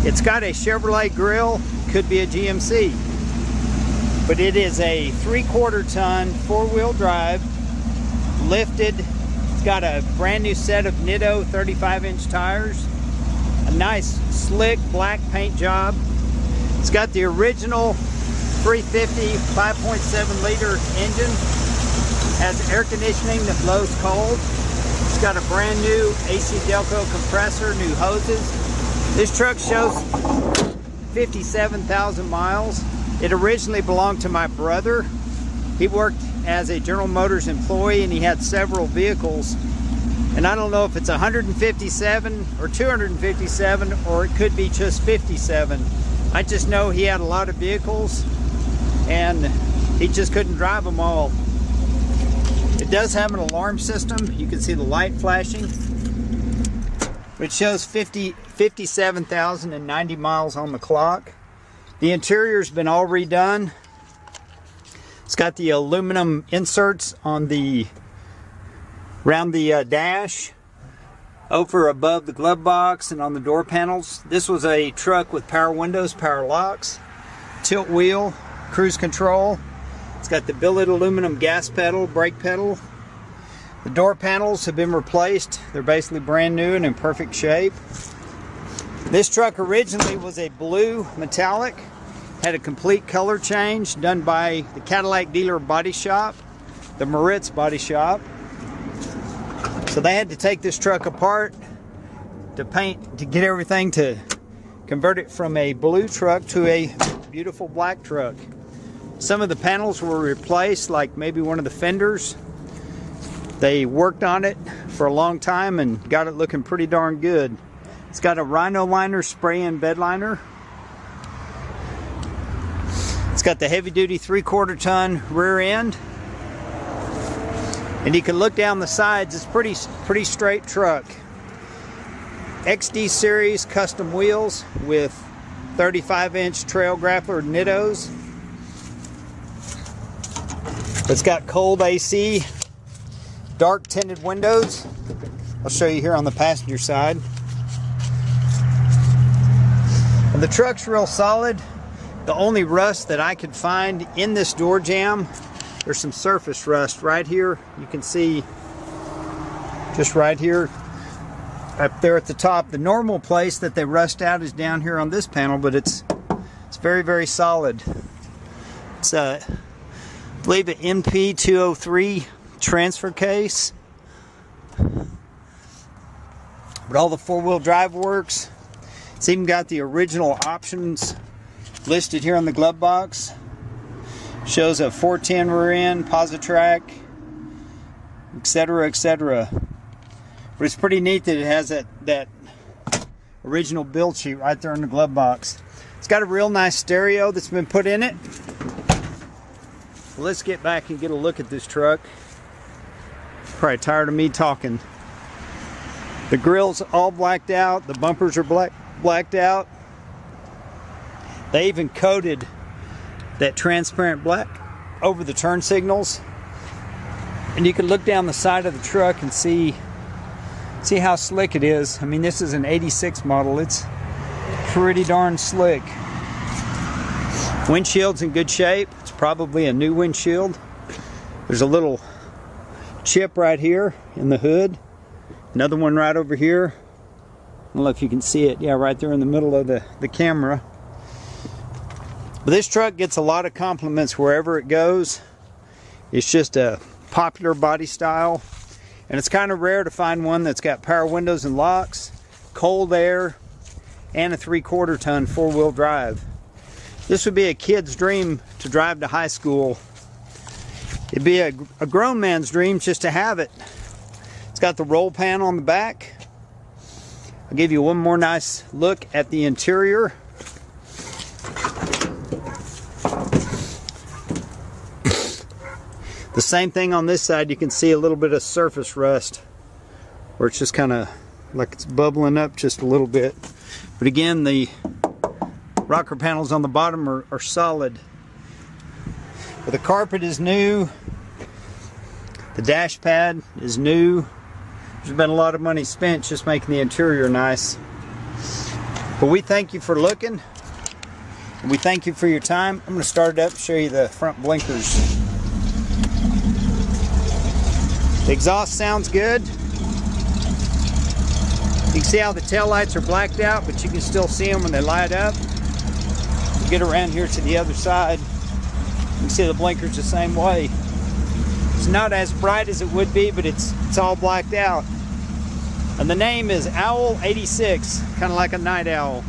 It's got a Chevrolet grille, could be a GMC, but it is a 3/4 ton 4-wheel drive, lifted. It's got a brand new set of Nitto 35-inch tires, a nice slick black paint job. It's got the original 350 5.7 liter engine, has air conditioning that blows cold. It's got a brand new AC Delco compressor, new hoses. This truck shows 57,000 miles. It originally belonged to my brother. He worked as a General Motors employee and he had several vehicles. And I don't know if it's 157 or 257 or it could be just 57. I just know he had a lot of vehicles and he just couldn't drive them all. It does have an alarm system. You can see the light flashing, which shows 57,090 miles on the clock. The interior's been all redone. It's got the aluminum inserts on around the dash, over above the glove box and on the door panels. This was a truck with power windows, power locks, tilt wheel, cruise control. It's got the billet aluminum gas pedal, brake pedal. The door panels have been replaced. They're basically brand new and in perfect shape. This truck originally was a blue metallic, had a complete color change done by the Cadillac dealer body shop, the Moritz body shop. So they had to take this truck apart to paint, to get everything to convert it from a blue truck to a beautiful black truck. Some of the panels were replaced, like maybe one of the fenders. They worked on it for a long time and got it looking pretty darn good. It's got a Rhino liner spray-in bed liner. It's got the heavy-duty 3/4 ton rear end. And you can look down the sides. It's pretty straight truck. XD series custom wheels with 35-inch trail grappler Nittos. It's got cold AC, dark tinted windows. I'll show you here on the passenger side. And the truck's real solid. The only rust that I could find in this door jamb, there's some surface rust right here. You can see just right here, up there at the top. The normal place that they rust out is down here on this panel, but it's very, very solid. It's I believe an NP203 transfer case. But all the 4-wheel drive works. It's even got the original options listed here on the glove box. Shows a 410 rear end, Positrack, etc., etc. But it's pretty neat that it has that original build sheet right there in the glove box. It's got a real nice stereo that's been put in it. Well, let's get back and get a look at this truck. Probably tired of me talking. The grill's all blacked out. The bumpers are blacked out. They even coated that transparent black over the turn signals. And you can look down the side of the truck and see how slick it is. I mean, this is an 86 model. It's pretty darn slick. Windshield's in good shape. It's probably a new windshield. There's a little chip right here in the hood. Another one right over here. I don't know if you can see it. Yeah, right there in the middle of the camera. But this truck gets a lot of compliments wherever it goes. It's just a popular body style. And it's kind of rare to find one that's got power windows and locks, cold air, and a 3/4 ton 4-wheel drive. This would be a kid's dream to drive to high school. It'd be a grown man's dream just to have it. It's got the roll pan on the back. I'll give you one more nice look at the interior. The same thing on this side. You can see a little bit of surface rust where it's just kind of like it's bubbling up just a little bit. But again, the rocker panels on the bottom are solid. But the carpet is new. The dash pad is new. There's been a lot of money spent just making the interior nice. But we thank you for looking. And we thank you for your time. I'm going to start it up and show you the front blinkers. The exhaust sounds good. You can see how the tail lights are blacked out, but you can still see them when they light up. You get around here to the other side, you can see the blinkers the same way. It's not as bright as it would be, but it's all blacked out. And the name is Owl 86, kind of like a night owl.